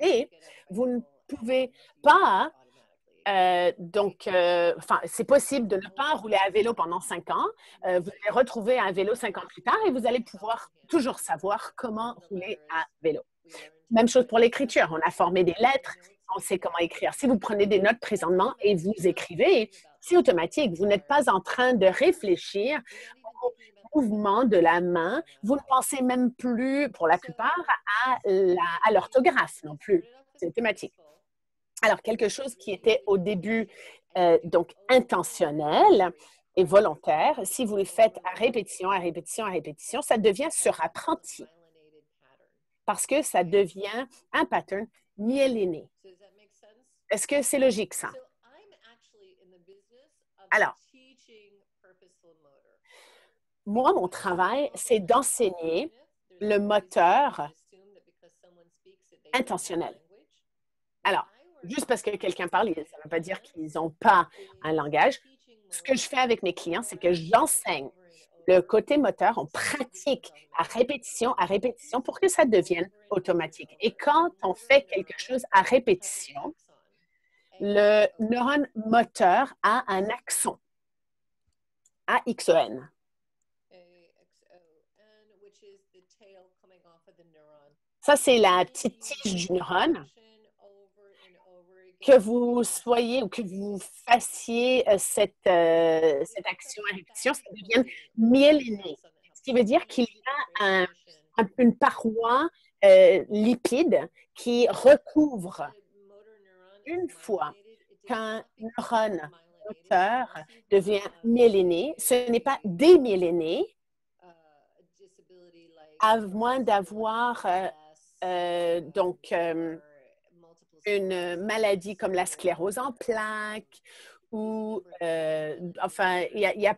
Et vous ne pouvez pas, c'est possible de ne pas rouler à vélo pendant 5 ans. Vous allez retrouver un vélo 5 ans plus tard et vous allez pouvoir toujours savoir comment rouler à vélo. Même chose pour l'écriture. On a formé des lettres, on sait comment écrire. Si vous prenez des notes présentement et vous écrivez, c'est automatique. Vous n'êtes pas en train de réfléchir au mouvement de la main. Vous ne pensez même plus, pour la plupart, à l'orthographe non plus. C'est automatique. Alors, quelque chose qui était au début donc intentionnel et volontaire, si vous le faites à répétition, à répétition, à répétition, ça devient surapprenti parce que ça devient un pattern myéliné. Est-ce que c'est logique, ça? Alors, moi, mon travail, c'est d'enseigner le moteur intentionnel. Alors, juste parce que quelqu'un parle, ça ne veut pas dire qu'ils n'ont pas un langage. Ce que je fais avec mes clients, c'est que j'enseigne le côté moteur, on pratique à répétition pour que ça devienne automatique. Et quand on fait quelque chose à répétition, le neurone moteur a un axon, AXON. Ça, c'est la petite tige du neurone. Que vous soyez ou que vous fassiez cette action à répétition, ça devient myéliné. Ce qui veut dire qu'il y a une paroi lipide qui recouvre une fois qu'un neurone moteur devient myéliné. Ce n'est pas démyéliné, à moins d'avoir une maladie comme la sclérose en plaques ou, il y a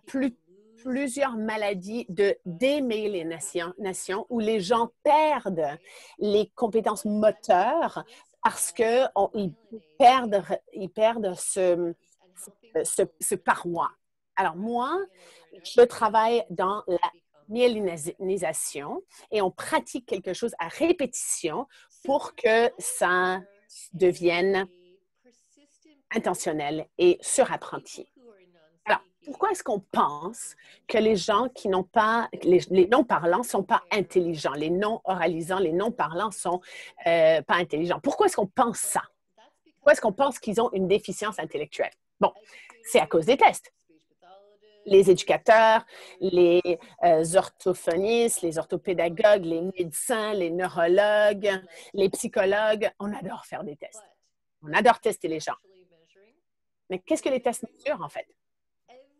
plusieurs maladies de démyélination où les gens perdent les compétences moteurs parce qu'ils perdent ce paroi. Alors moi, je travaille dans la myélinisation et on pratique quelque chose à répétition pour que ça deviennent intentionnels et surapprenti. Alors, pourquoi est-ce qu'on pense que les gens qui n'ont pas, les non-parlants ne sont pas intelligents, les non-oralisants, les non-parlants ne sont pas intelligents? Pourquoi est-ce qu'on pense ça? Pourquoi est-ce qu'on pense qu'ils ont une déficience intellectuelle? Bon, c'est à cause des tests. Les éducateurs, les orthophonistes, les orthopédagogues, les médecins, les neurologues, les psychologues, on adore faire des tests. On adore tester les gens. Mais qu'est-ce que les tests mesurent, en fait?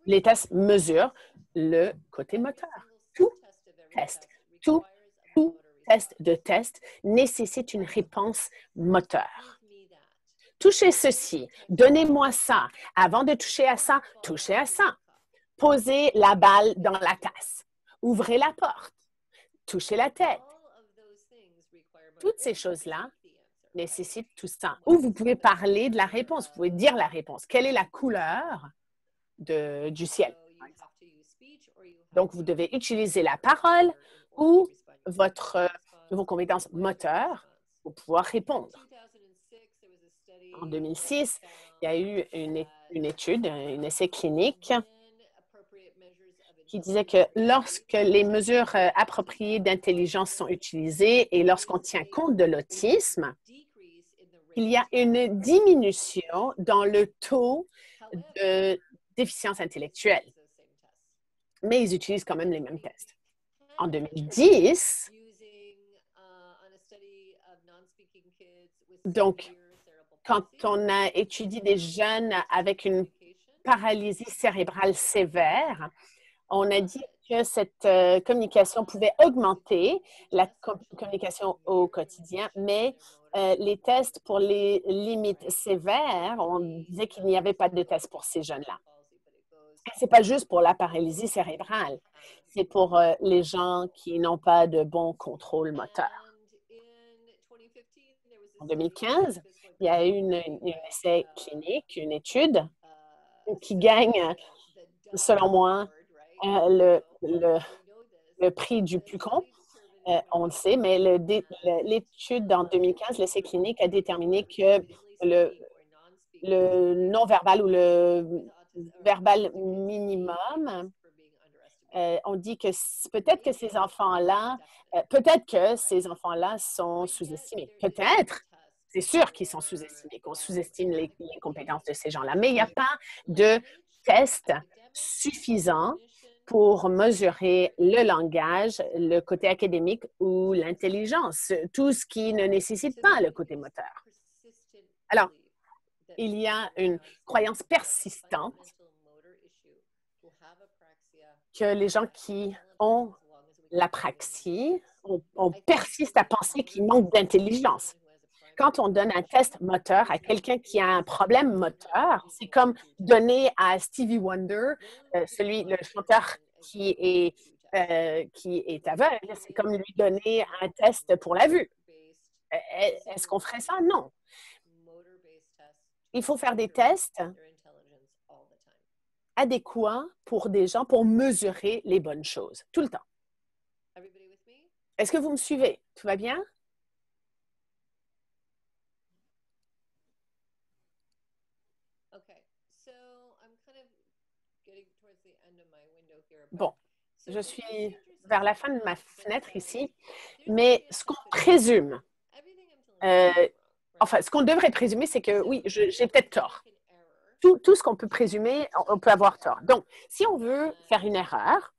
Les tests mesurent le côté moteur. Tout test de test nécessite une réponse moteur. Touchez ceci, donnez-moi ça. Avant de toucher à ça, touchez à ça. Posez la balle dans la tasse. Ouvrez la porte. Touchez la tête. Toutes ces choses-là nécessitent tout ça. Ou vous pouvez parler de la réponse, vous pouvez dire la réponse. Quelle est la couleur du ciel? Donc, vous devez utiliser la parole ou vos compétences moteurs pour pouvoir répondre. En 2006, il y a eu une étude, un essai clinique qui disait que lorsque les mesures appropriées d'intelligence sont utilisées et lorsqu'on tient compte de l'autisme, il y a une diminution dans le taux de déficience intellectuelle. Mais ils utilisent quand même les mêmes tests. En 2010, donc, quand on a étudié des jeunes avec une paralysie cérébrale sévère, on a dit que cette communication pouvait augmenter la communication au quotidien, mais les tests pour les limites sévères, on disait qu'il n'y avait pas de tests pour ces jeunes-là. Ce n'est pas juste pour la paralysie cérébrale, c'est pour les gens qui n'ont pas de bon contrôle moteur. En 2015, il y a eu un essai clinique, une étude qui gagne, selon moi, le prix du plus con. On le sait, mais l'étude en 2015, l'essai clinique a déterminé que le non-verbal ou le verbal minimum, on dit que peut-être que ces enfants-là, sont sous-estimés. Peut-être, c'est sûr qu'ils sont sous-estimés, qu'on sous-estime les compétences de ces gens-là, mais il n'y a pas de test suffisant pour mesurer le langage, le côté académique ou l'intelligence, tout ce qui ne nécessite pas le côté moteur. Alors, il y a une croyance persistante que les gens qui ont l'apraxie, on persiste à penser qu'ils manquent d'intelligence. Quand on donne un test moteur à quelqu'un qui a un problème moteur, c'est comme donner à Stevie Wonder, le chanteur qui est aveugle, c'est comme lui donner un test pour la vue. Est-ce qu'on ferait ça? Non. Il faut faire des tests adéquats pour des gens pour mesurer les bonnes choses, tout le temps. Est-ce que vous me suivez? Tout va bien? Bon, je suis vers la fin de ma fenêtre ici, mais ce qu'on présume, ce qu'on devrait présumer, c'est que oui, j'ai peut-être tort. Tout ce qu'on peut présumer, on peut avoir tort. Donc, si on veut faire une erreur,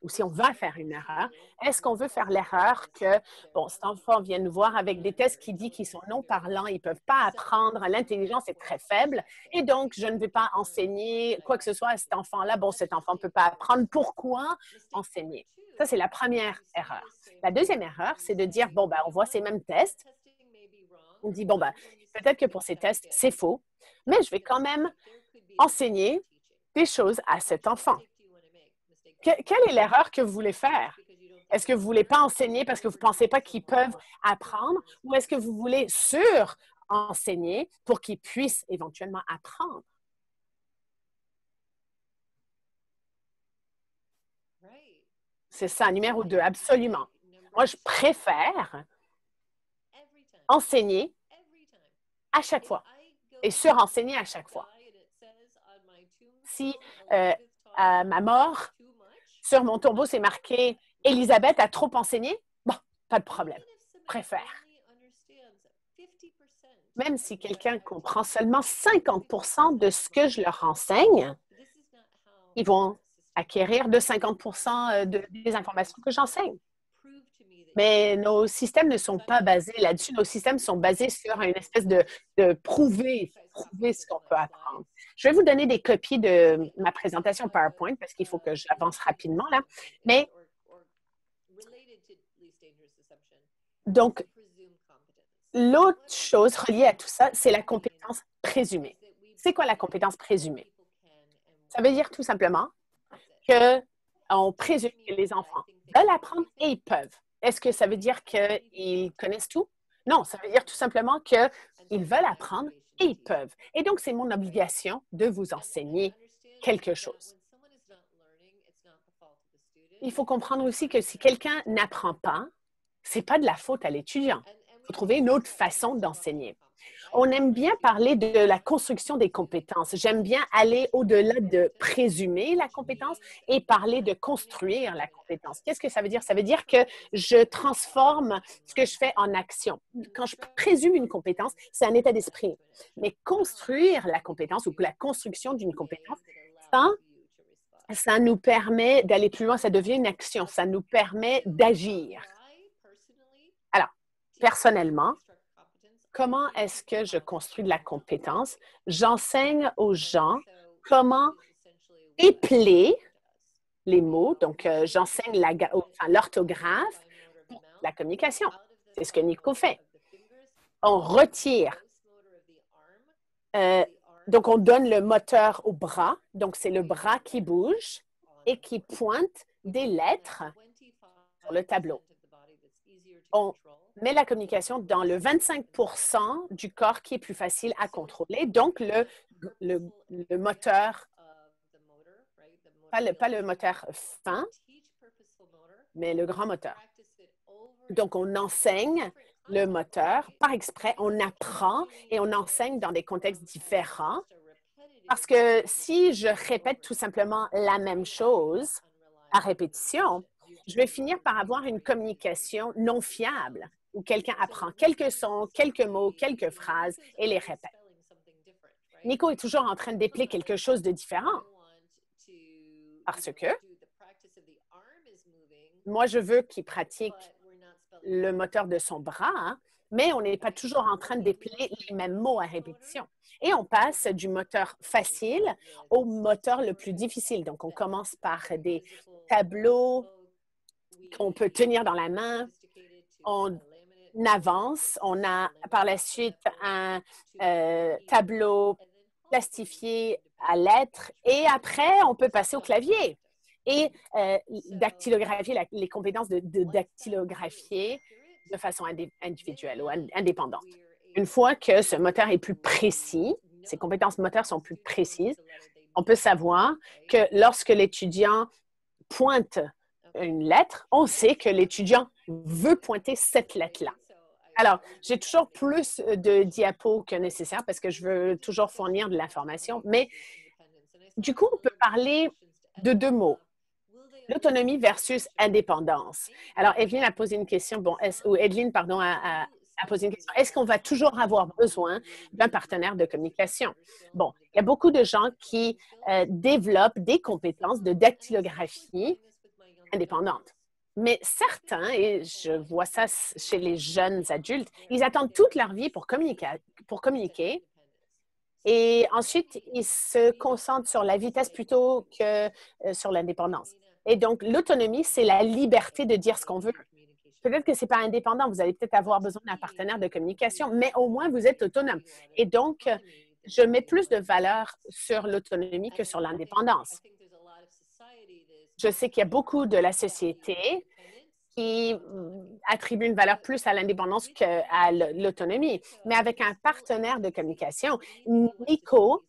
ou si on va faire une erreur, est-ce qu'on veut faire l'erreur que, bon, cet enfant vient nous voir avec des tests qui disent qu'ils sont non-parlants, ils ne peuvent pas apprendre, l'intelligence est très faible, et donc je ne vais pas enseigner quoi que ce soit à cet enfant-là. Bon, cet enfant ne peut pas apprendre. Pourquoi enseigner? Ça, c'est la première erreur. La deuxième erreur, c'est de dire, bon, ben, on voit ces mêmes tests. On dit, bon, ben, peut-être que pour ces tests, c'est faux, mais je vais quand même enseigner des choses à cet enfant. Quelle est l'erreur que vous voulez faire? Est-ce que vous ne voulez pas enseigner parce que vous ne pensez pas qu'ils peuvent apprendre ou est-ce que vous voulez sur-enseigner pour qu'ils puissent éventuellement apprendre? C'est ça, numéro 2, absolument. Moi, je préfère enseigner à chaque fois et sur-enseigner à chaque fois. Si à ma mort, sur mon tombeau, c'est marqué « Élisabeth a trop enseigné », bon, pas de problème, préfère. Même si quelqu'un comprend seulement 50% de ce que je leur enseigne, ils vont acquérir de 50% des informations que j'enseigne. Mais nos systèmes ne sont pas basés là-dessus. Nos systèmes sont basés sur une espèce de prouver prouver ce qu'on peut apprendre. Je vais vous donner des copies de ma présentation PowerPoint parce qu'il faut que j'avance rapidement là. Mais donc, l'autre chose reliée à tout ça, c'est la compétence présumée. C'est quoi la compétence présumée? Ça veut dire tout simplement qu'on présume que les enfants veulent apprendre et ils peuvent. Est-ce que ça veut dire qu'ils connaissent tout? Non, ça veut dire tout simplement qu'ils veulent apprendre et ils peuvent. Et donc, c'est mon obligation de vous enseigner quelque chose. Il faut comprendre aussi que si quelqu'un n'apprend pas, ce n'est pas de la faute à l'étudiant. Il faut trouver une autre façon d'enseigner. On aime bien parler de la construction des compétences. J'aime bien aller au-delà de présumer la compétence et parler de construire la compétence. Qu'est-ce que ça veut dire? Ça veut dire que je transforme ce que je fais en action. Quand je présume une compétence, c'est un état d'esprit. Mais construire la compétence ou la construction d'une compétence, ça nous permet d'aller plus loin, ça devient une action, ça nous permet d'agir. Alors, personnellement, comment est-ce que je construis de la compétence? J'enseigne aux gens comment épeler les mots. Donc, j'enseigne l'orthographe pour la communication. C'est ce que Nico fait. On retire. Donc, on donne le moteur au bras. Donc, c'est le bras qui bouge et qui pointe des lettres sur le tableau. On met la communication dans le 25% du corps qui est plus facile à contrôler. Donc, le moteur, pas le moteur fin, mais le grand moteur. Donc, on enseigne le moteur par exprès, on apprend et on enseigne dans des contextes différents. Parce que si je répète tout simplement la même chose à répétition, je vais finir par avoir une communication non fiable où quelqu'un apprend quelques sons, quelques mots, quelques phrases et les répète. Nico est toujours en train d'épeler quelque chose de différent parce que moi, je veux qu'il pratique le moteur de son bras, hein, mais on n'est pas toujours en train d'épeler les mêmes mots à répétition. Et on passe du moteur facile au moteur le plus difficile. Donc, on commence par des tableaux qu'on peut tenir dans la main. On avance. On a par la suite un tableau plastifié à lettres. Et après, on peut passer au clavier. Et dactylographier, les compétences de dactylographier de façon individuelle ou indépendante. Une fois que ce moteur est plus précis, ces compétences moteurs sont plus précises, on peut savoir que lorsque l'étudiant pointe une lettre, on sait que l'étudiant veut pointer cette lettre-là. Alors, j'ai toujours plus de diapos que nécessaire parce que je veux toujours fournir de l'information, mais du coup, on peut parler de deux mots. L'autonomie versus indépendance. Alors, Evelyne a posé une question, ou Edelyne, pardon, a posé une question. Est-ce qu'on va toujours avoir besoin d'un partenaire de communication? Bon, il y a beaucoup de gens qui développent des compétences de dactylographie indépendantes. Mais certains, et je vois ça chez les jeunes adultes, ils attendent toute leur vie pour communiquer. Et ensuite, ils se concentrent sur la vitesse plutôt que sur l'indépendance. Et donc, l'autonomie, c'est la liberté de dire ce qu'on veut. Peut-être que ce n'est pas indépendant, vous allez peut-être avoir besoin d'un partenaire de communication, mais au moins, vous êtes autonome. Et donc, je mets plus de valeur sur l'autonomie que sur l'indépendance. Je sais qu'il y a beaucoup de la société qui attribue une valeur plus à l'indépendance qu'à l'autonomie. Mais avec un partenaire de communication, Nico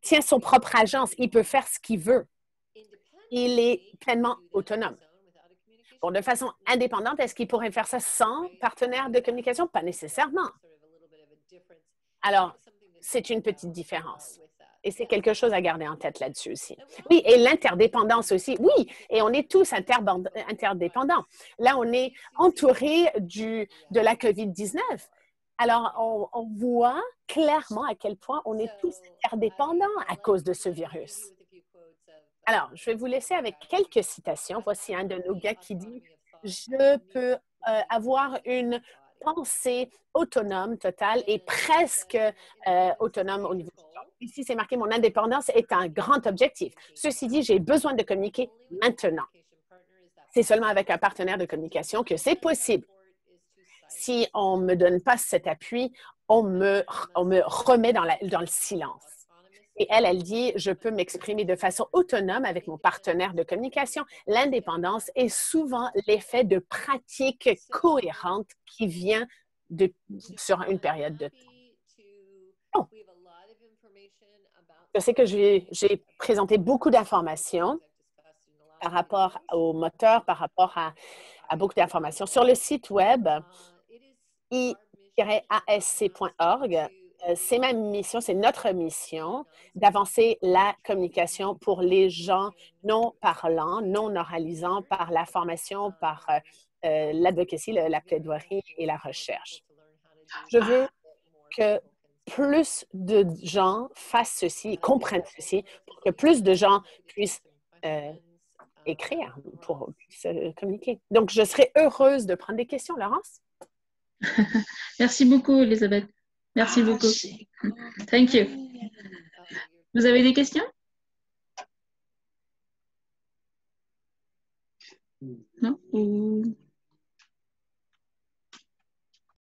tient son propre agence. Il peut faire ce qu'il veut. Il est pleinement autonome. Bon, de façon indépendante, est-ce qu'il pourrait faire ça sans partenaire de communication? Pas nécessairement. Alors, c'est une petite différence. Et c'est quelque chose à garder en tête là-dessus aussi. Oui, et l'interdépendance aussi. Oui, et on est tous interdépendants. Là, on est entouré de la COVID-19. Alors, on voit clairement à quel point on est tous interdépendants à cause de ce virus. Alors, je vais vous laisser avec quelques citations. Voici un de nos gars qui dit « Je peux avoir une pensée autonome totale et presque autonome au niveau du genre. Ici, c'est marqué « Mon indépendance est un grand objectif ». Ceci dit, j'ai besoin de communiquer maintenant. C'est seulement avec un partenaire de communication que c'est possible. Si on ne me donne pas cet appui, on me remet dans le silence. Et elle dit, je peux m'exprimer de façon autonome avec mon partenaire de communication. L'indépendance est souvent l'effet de pratiques cohérentes qui vient sur une période de temps. Oh. Je sais que j'ai présenté beaucoup d'informations par rapport au moteur, par rapport à beaucoup d'informations. Sur le site web, i-asc.org, c'est ma mission, c'est notre mission d'avancer la communication pour les gens non parlants, non oralisants, par la formation, par l'advocacy, la plaidoirie et la recherche. Je veux que plus de gens fassent ceci, comprennent ceci, pour que plus de gens puissent écrire, pour communiquer. Donc, je serais heureuse de prendre des questions, Laurence. Merci beaucoup, Elisabeth. Merci beaucoup. Thank you. Vous avez des questions? Non?